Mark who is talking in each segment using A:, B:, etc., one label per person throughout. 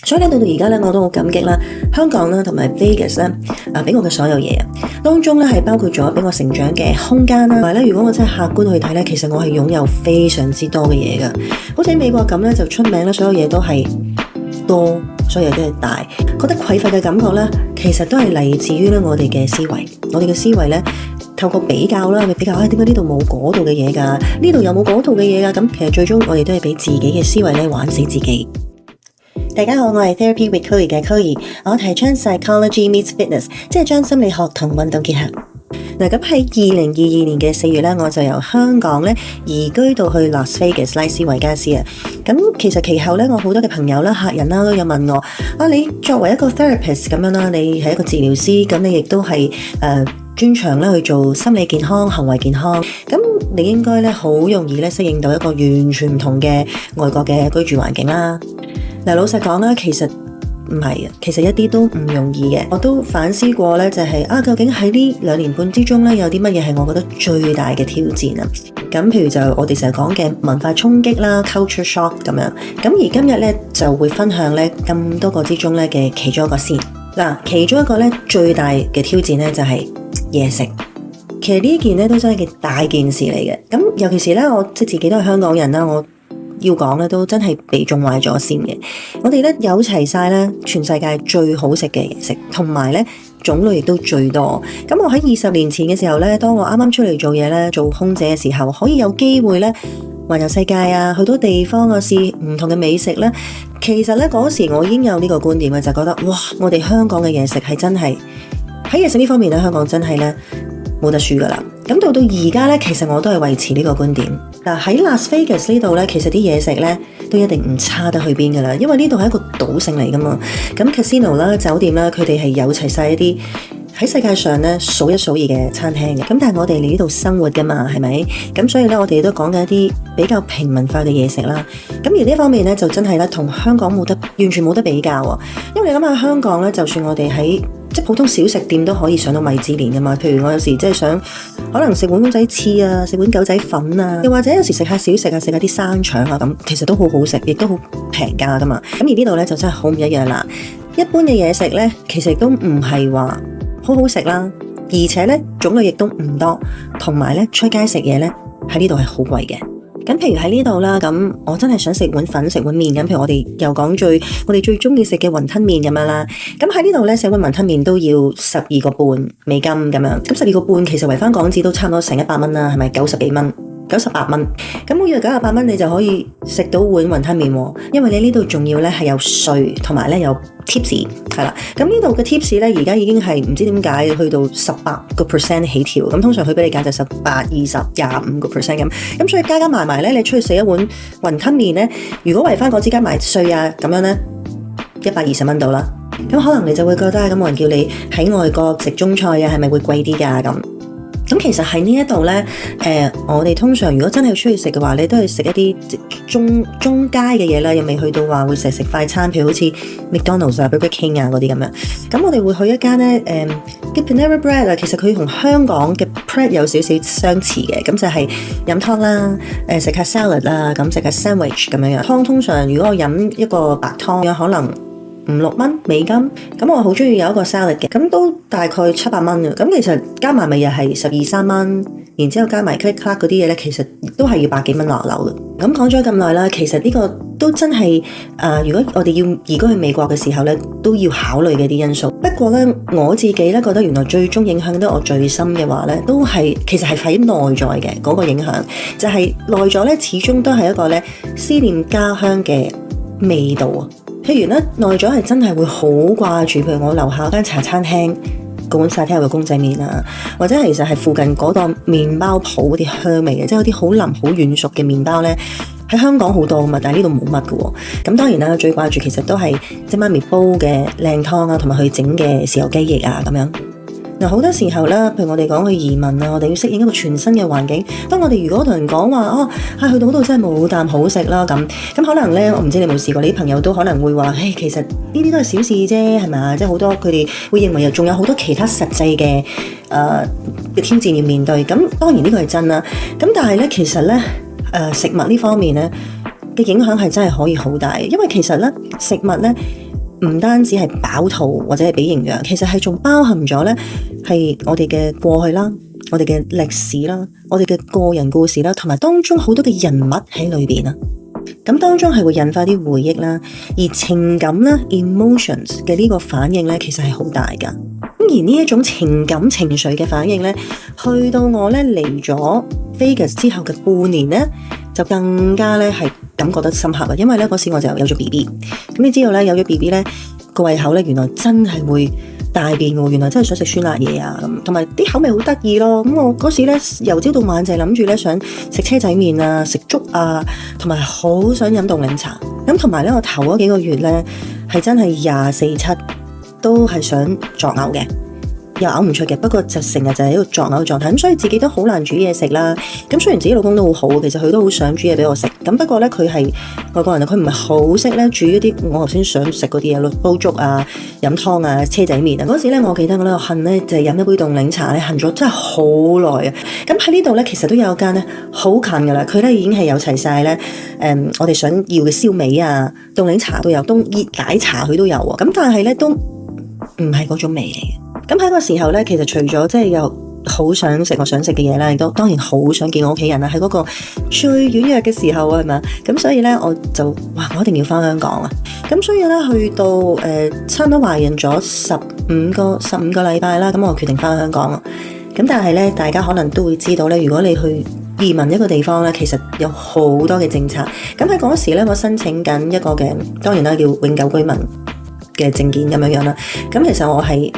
A: 所以咧到而家咧我都好感激啦，香港啦同埋 Vegas 咧俾我嘅所有嘢啊，當中咧係包括咗俾我成長嘅空間啦，同埋咧如果我真係客觀去睇咧，其實我係擁有非常之多嘅嘢噶，好似喺美國咁咧就出名咧，所有嘢都係多，所有嘢都係大，覺得匱乏嘅感覺咧，其實都係嚟自於咧我哋嘅思維，我哋嘅思維咧透過比較啦，去比較點解呢度冇嗰度嘅嘢㗎，呢度有冇嗰度嘅嘢㗎，咁其實最終我哋都係俾自己嘅思維咧玩死自己。大家好，我係 Therapy with Chloe 嘅 Chloe， 我提倡 Psychology meets Fitness， 即係將心理學同運動結合。嗱，咁喺2022年嘅4月咧，我就由香港咧移居到去 Las Vegas 拉斯維加斯啊。咁其實其後咧，我好多嘅朋友啦、客人啦都有問我啊，你作為一個 therapist 咁樣啦，你係一個治療師，咁你亦都係專長咧去做心理健康、行為健康，咁你應該咧好容易咧適應到一個完全唔同嘅外國嘅居住環境啦。嗱，老實講啦，其實唔係啊，其實一啲都唔容易嘅。我都反思過咧，就係究竟喺呢2年半之中咧，有啲乜嘢係我覺得最大嘅挑戰啊？咁譬如就我哋成日講嘅文化衝擊啦 ，culture shock 咁樣。咁而今日咧就會分享咧咁多個之中咧嘅其中一個先。嗱，其中一個咧最大嘅挑戰咧就係嘢食。其實呢件咧都真係大件事嚟嘅。咁尤其是咧，我自己都係香港人啦，我要講咧都真係被種壞咗先嘅。我哋咧有齊晒咧全世界最好食嘅嘢食，同埋咧種類亦都最多。咁我喺20年前嘅時候咧，當我啱啱出嚟做嘢咧，做空姐嘅時候，可以有機會咧環遊世界啊，去到地方啊，試唔同嘅美食咧。其實咧嗰時我已經有呢個觀點嘅，就覺得哇，我哋香港嘅嘢食係真係喺嘢食呢方面咧，香港真係咧冇得輸噶啦。咁到而家咧，其實我都係維持呢個觀點。嗱，喺 Las Vegas 呢度咧，其實啲嘢食咧都一定唔差得去邊噶啦，因為呢度係一個賭城嚟噶嘛。咁 casino 啦、酒店啦，佢哋係有齊晒一啲喺世界上咧數一數二嘅餐廳嘅。咁但係我哋嚟呢度生活噶嘛，係咪？咁所以咧，我哋都講緊一啲比較平民化嘅嘢食啦。咁而呢方面咧，就真係咧同香港完全冇得比較喎。因為你諗下香港咧，就算我哋喺即係普通小食店都可以上到米芝蓮噶嘛。譬如我有時即係想可能食碗公仔翅啊，食碗狗仔粉啊，又或者有時食下小食啊，食下啲生腸啊，咁其實都好好食，亦都好平價噶嘛。咁而呢度咧就真係好唔一樣啦。一般嘅嘢食咧，其實都唔係話好好食啦，而且咧種類亦都唔多，同埋咧出街食嘢咧喺呢度係好貴嘅。咁譬如喺呢度啦，咁我真係想食碗粉、食碗麵咁。譬如我哋又講我哋最中意食嘅雲吞麵咁樣啦。咁喺呢度咧，食碗雲吞麵都要12個半美金咁樣。咁12個半其實圍翻港紙都差唔多成100蚊啦，係咪？90幾蚊。98蚊，咁每日98蚊你就可以食到碗雲吞麵喎，因為你呢度仲要咧係有稅，同埋咧有 tips 係啦。咁呢度嘅 tips 咧而家已經係唔知點解去到18% 起跳，咁通常佢俾你揀就18、20、25% 咁，所以加埋埋咧，你出去食一碗雲吞麵咧，如果圍翻港紙加埋稅啊咁樣咧，120蚊到啦。咁可能你就會覺得咁，冇人叫你喺外國食中菜啊，係咪會貴啲㗎咁？咁其實喺呢一度咧，我哋通常如果真係出去食嘅話，你都係食一啲中階嘅嘢啦，又未去到話會成日食快餐，譬如好似 McDonald's 啊、Burger King 啊嗰啲咁樣。咁我哋會去一間咧，叫 Panera Bread 啊，其實佢同香港嘅 Bread 有少少相似嘅，咁就係飲湯啦，食下 salad 啦，咁食下 sandwich 咁樣樣。湯通常如果我飲一個白湯，有可能5-6蚊美金，咁我好中意有一個 salad 嘅，咁都大概700蚊嘅，咁其實加埋咪又係12-13蚊，然之後加埋 click clack 嗰啲嘢咧，其實都係要100幾蚊落樓嘅。咁講咗咁耐啦，其實呢個都真係如果我哋要移居去美國嘅時候咧，都要考慮嘅啲因素。不過咧，我自己咧覺得原來最終影響得我最深嘅話咧，都係其實係喺內在嘅嗰個影響，就係內在咧始終都係一個咧思念家鄉嘅味道啊。譬如咧，內在係真係會好掛住，譬如我樓下間茶餐廳嗰碗沙爹牛肉公仔麵啊，或者其實係附近嗰檔麵包鋪嗰啲香味嘅，即係有啲好腍好軟熟嘅麵包咧，喺香港好多噶嘛，但係呢度冇乜㗎喎。咁當然啦，最掛住其實都係即媽咪煲嘅靚湯啊，同埋佢整嘅豉油雞翼啊咁樣。嗱，好多時候啦，譬如我哋講去移民啊，我哋要適應一個全新嘅環境。當我哋如果同人講話去到嗰度真係冇啖好食啦咁可能咧，我唔知你有冇試過，你啲朋友都可能會話，其實呢啲都係小事啫，係咪？即係好多佢哋會認為又仲有好多其他實際嘅挑戰要面對。咁當然呢個係真啦。咁但係咧，其實咧食物呢方面咧嘅影響係真係可以好大，因為其實咧食物咧唔單止係飽肚或者係俾營養，其實係仲包含咗呢係我哋嘅過去啦，我哋嘅歷史啦，我哋嘅個人故事啦，同埋當中好多嘅人物喺裏邊啊。咁當中係會引發啲回憶啦，而情感啦 emotions 嘅呢個反應呢，其實係好大噶。咁而呢一種情感情緒嘅反應呢，去到我呢嚟咗 Vegas 之後嘅半年呢，就更加呢係感覺得深刻啊。因為呢嗰時我就有咗 BB， 咁你知道呢，有咗 BB 呢個胃口呢，原來真係會大變喎，原來真係想食酸辣嘢啊，同埋啲口味好得意咯。咁我嗰時咧由朝到晚就係諗住咧想食車仔麵啊、食粥啊，同埋好想飲凍檸茶。咁同埋咧，我頭嗰幾個月咧係真係24/7都係想作嘔嘅，又嘔唔出嘅。不過就成日就係喺度作嘔嘅狀態，咁所以自己都好難煮嘢食啦。咁雖然自己老公都好好，其實佢都好想煮嘢俾我食。咁不過咧，佢係外國人，佢唔係好識咧煮一啲我頭先想食嗰啲嘢咯，煲粥啊、飲湯啊、車仔麵啊。嗰時咧，我記得我咧恨咧就係飲一杯凍檸茶咧，恨咗真係好耐啊！咁喺呢度咧，其實都有間咧好近噶啦，佢咧已經係有齊晒咧我哋想要嘅燒味啊、凍檸茶都有，凍熱奶茶佢都有喎。咁但係咧都唔係嗰種味嚟嘅。咁喺個時候咧，其實除咗即係又好想食我想食嘅嘢啦，亦都當然好想見我屋企人啦。喺嗰個最軟弱嘅時候啊，係嘛？咁所以咧，我就我一定要翻香港啊！咁所以咧，去到差唔多懷孕咗15個禮拜啦，咁我決定翻香港啊！咁但係咧，大家可能都會知道咧，如果你去移民一個地方咧，其實有好多嘅政策。咁喺嗰時咧，我申請緊一個嘅，當然啦，叫永久居民嘅證件咁樣啦。咁其實我係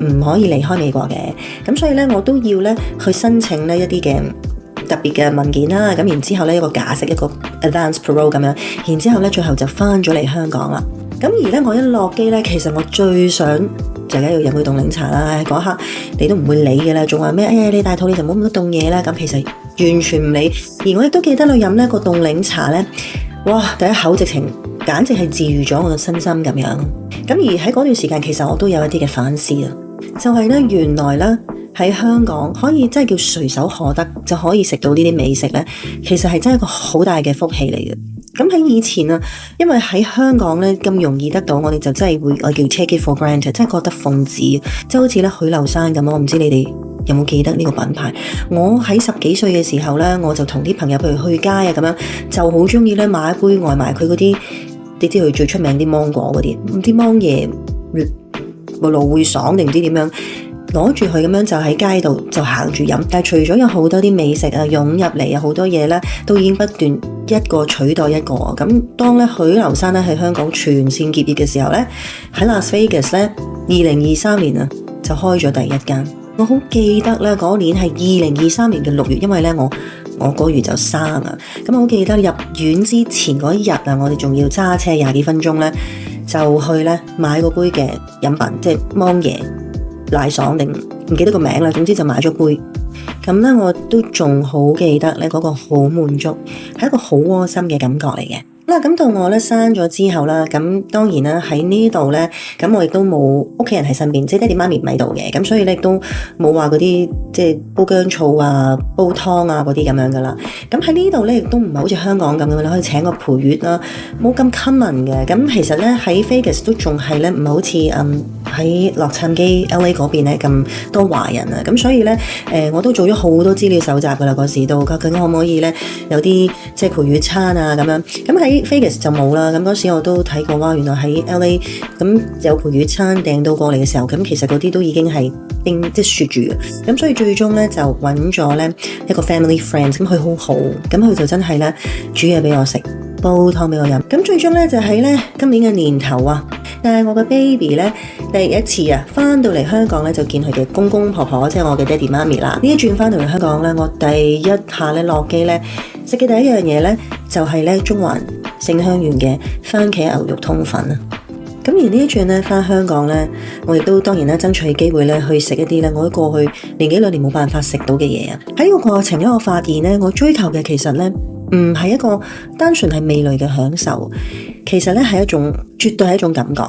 A: 唔可以離開美國嘅，咁所以咧我都要咧去申請呢一啲嘅特別嘅文件啦，咁然之後咧一個假釋一個 advance parole 咁樣，然之後咧最後就翻咗嚟香港啦。咁而咧我一落機咧，其實我最想就梗係要飲杯凍檸茶啦。嗰刻你都唔會理嘅啦，仲話咩？哎呀你大肚你就唔好咁多凍嘢啦。咁其實完全唔理。而我亦都記得去飲呢個凍檸茶咧，哇！第一口直情簡直係治癒咗我嘅身心咁樣。咁而喺嗰段時間，其實我都有一啲嘅反思啊。就係咧，原來咧喺香港可以真係叫隨手可得就可以食到呢啲美食咧，其實係真係一個好大嘅福氣嚟嘅。咁喺以前啊，因為喺香港咧咁容易得到，我哋就真係會我叫 take it for granted， 真係覺得奉旨，即係好似咧許留山咁。我唔知你哋有冇記得呢個品牌？我喺10幾歲嘅時候咧，我就同啲朋友譬如去街啊咁樣，就好中意咧買一杯外賣佢嗰啲，你知佢最出名啲芒果嗰啲，唔知芒椰個路會爽定唔知點樣，攞住佢咁樣就喺街度就行住飲。但係除咗有好多啲美食啊湧入嚟啊，好多嘢咧都已經不斷一個取代一個。咁當咧許留山咧喺香港全線結業嘅時候咧，喺 Las Vegas 咧2023年啊就開咗第一間。我好記得咧嗰年係2023年嘅6月，因為咧我嗰月就生啊。咁我好記得入院之前嗰一日啊，我哋仲要揸車20幾分鐘咧。就去咧買個杯嘅飲品，即係芒椰奶爽定唔記得個名啦。總之就買咗杯，咁咧我都仲好記得咧嗰個好滿足，係一個好窩心嘅感覺嚟嘅。咁到我咧生咗之後啦，咁當然啦喺呢度咧，咁我亦都冇屋企人喺身邊，即係爹哋媽咪唔喺度嘅，咁所以咧都冇話嗰啲即係煲薑醋啊、煲湯啊嗰啲咁樣噶啦。咁喺呢度咧亦都唔係好似香港咁樣，你可以請個陪月啦，冇咁 common 嘅。咁其實咧喺 Vegas 都仲係咧唔係好似喺洛杉磯 LA 嗰邊咧咁多華人啊。咁所以咧我都做咗好多資料搜集噶啦，嗰時都究竟可唔可以咧有啲即係陪月餐啊咁樣。咁喺Vegas 就冇啦，咁嗰時我都睇過哇，原來喺 LA 咁有陪月餐訂到過嚟嘅時候，咁其實嗰啲都已經係即係雪住嘅，咁所以最終咧就揾咗咧一個 family friend， 咁佢好好，咁佢就真係咧煮嘢俾我食，煲湯俾我飲，咁最終咧就喺咧今年嘅年頭啊，但係我個 baby 咧第一次啊翻到嚟香港咧就見佢嘅公公婆婆，即係我嘅爹哋媽咪啦。呢一轉翻到嚟香港咧，我第一下咧落機咧食嘅第一樣嘢咧就係咧中環盛香園嘅番茄牛肉通粉啊！咁而呢一轉咧翻香港咧，我亦都當然啦爭取機會咧去食一啲咧我喺過去年幾兩年冇辦法食到嘅嘢啊！喺呢個過程咧，我發現咧我追求嘅其實咧唔係一個單純係味蕾嘅享受，其實咧係一種絕對係一種感覺，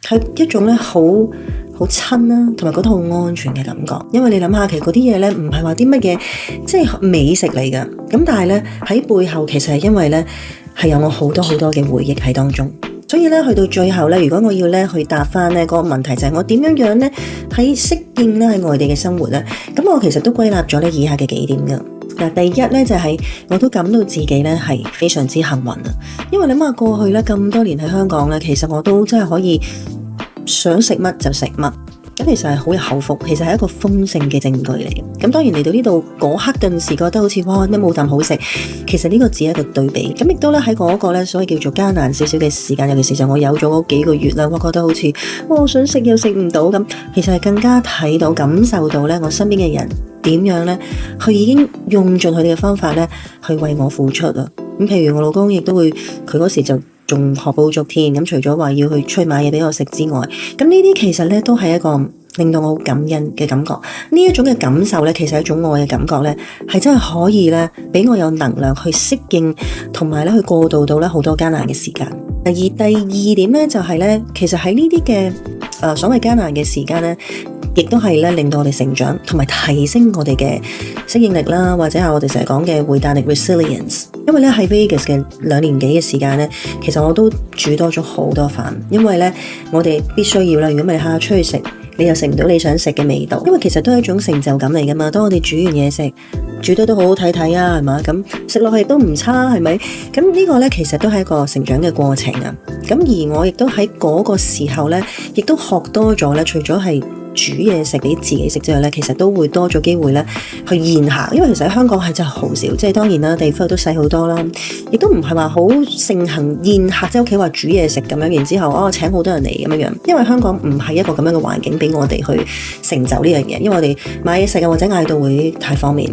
A: 係一種咧好親啦，同埋覺得好安全嘅感覺。因為你諗下，其實嗰啲嘢咧唔係話啲乜嘢，即係美食嚟㗎。咁但係咧喺背後其實係因為咧係有我好多好多嘅回憶喺當中。所以咧，去到最後咧，如果我要咧去答翻咧嗰個問題，就係我點樣咧喺適應咧喺外地嘅生活咧，咁我其實都歸納咗咧以下嘅幾點㗎。嗱，第一咧就係我都感到自己咧係非常之幸運啊，因為你諗下過去咧咁多年喺香港咧，其實我都真係可以想食乜就食乜。咁其實係好有口福，其實係一個豐盛嘅證據嚟。咁當然嚟到呢度嗰刻頓時覺得好似哇咩冇啖好食，其實呢個只係一個對比。咁亦都咧喺嗰個咧所謂叫做艱難少少嘅時間，尤其是就我有咗嗰幾個月啦，我覺得好似我想食又食唔到咁，其實係更加睇到感受到咧我身邊嘅人點樣咧，佢已經用盡佢哋嘅方法咧去為我付出啊。咁譬如我老公亦都會，佢嗰時就仲學步續添，咁除咗話要去出去買嘢俾我食之外，咁呢啲其實咧都係一個令到我好感恩嘅感覺。呢一種嘅感受咧，其實係一種愛嘅感覺咧，係真係可以咧俾我有能量去適應，同埋咧去過渡到咧好多艱難嘅時間。而第二點咧就係咧，其實喺呢啲嘅所謂艱難嘅時間咧，亦都係咧令到我哋成長，同埋提升我哋嘅適應力啦，或者係我哋成日講嘅回彈力 resilience。因為咧喺 Vegas 嘅2年幾嘅時間咧，其實我都煮多咗好多飯，因為咧我哋必須要啦，如果唔係下下出去食，你又食唔到你想食嘅味道。因為其實都係一種成就感嚟噶嘛，當我哋煮完嘢食，煮得都好好睇啊，係嘛？咁食落去亦都唔差，係咪？咁呢個咧其實都係一個成長嘅過程啊。咁而我亦都喺嗰個時候咧，亦都學多咗咧，除咗係煮嘢食俾自己食之外咧，其實都會多咗機會咧去宴客，因為其實喺香港係真係好少，即係當然啦，地方都細好多啦，亦都唔係話好盛行宴客，即係屋企話煮嘢食咁樣，然之後請好多人嚟咁樣，因為香港唔係一個咁樣嘅環境俾我哋去成就呢樣嘢，因為我哋買嘢食啊或者嗌到會太方便，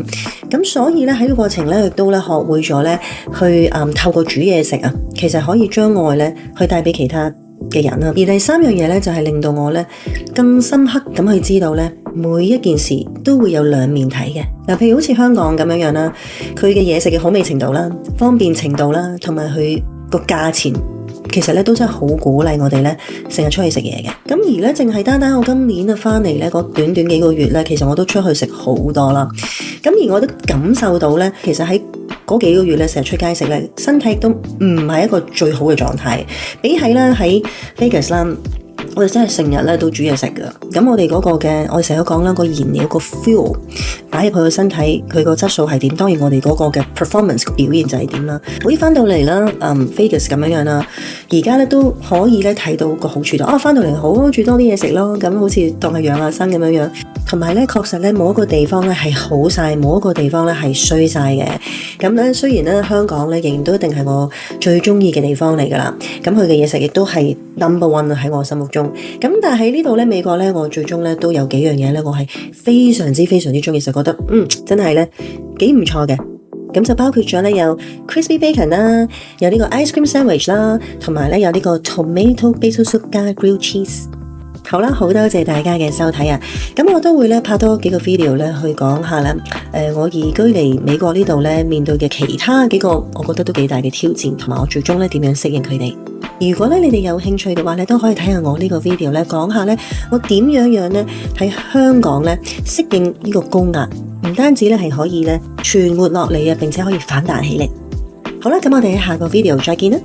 A: 咁所以咧喺呢個過程咧亦都咧學會咗咧去透過煮嘢食啊，其實可以將愛咧去帶俾其他嘅人啦。而第三樣嘢咧就係令到我咧更深刻咁去知道咧每一件事都會有兩面睇嘅。嗱，譬如好似香港咁樣啦，佢嘅嘢食嘅好味程度啦、方便程度啦，同埋佢個價錢，其實咧都真係好鼓勵我哋咧成日出去食嘢嘅。咁而咧淨係單單我今年啊翻嚟咧嗰短短幾個月咧，其實我都出去食好多啦。咁而我都感受到咧，其實喺嗰幾個月咧成日出街食咧，身體都唔係一個最好嘅狀態。比起咧喺 Vegas 啦，我哋真係成日咧都煮嘢食㗎。咁我哋嗰個嘅，我哋成日都講啦，個燃料個 fuel 擺入佢個身體，佢個質素係點？當然我哋嗰個嘅 performance 個表現就係點啦。好似翻到嚟啦，Vegas 咁樣啦，而家咧都可以咧睇到個好處度。翻到嚟好煮多啲嘢食咯，咁好似當係養下生咁樣樣。同埋咧，確實咧冇一個地方咧係好晒，冇一個地方咧係衰晒嘅。咁咧雖然咧香港咧仍然都一定係我最中意嘅地方嚟㗎啦。咁佢嘅嘢食亦都係 number one 喺我心目中。咁但係呢度咧美國咧，我最終咧都有幾樣嘢咧，我係非常之中意，就覺得真係咧幾唔錯嘅。咁就包括咗咧有 crispy bacon 啦，有呢個 ice cream sandwich 啦，同埋咧有呢個 tomato basil soup 加 grilled cheese。好啦，好多謝大家嘅收睇啊！咁我都會咧拍多幾個 video 咧去講下啦。我移居嚟美國呢度咧面對嘅其他幾個我覺得都幾大嘅挑戰，同埋我最終咧點樣適應佢哋。如果咧你哋有興趣嘅話咧，都可以睇下我呢個 video 咧講下咧我點樣咧喺香港咧適應呢個高壓，唔單止咧係可以咧存活落嚟啊，並且可以反彈起嚟。好啦，咁我哋喺下個 video 再見啦。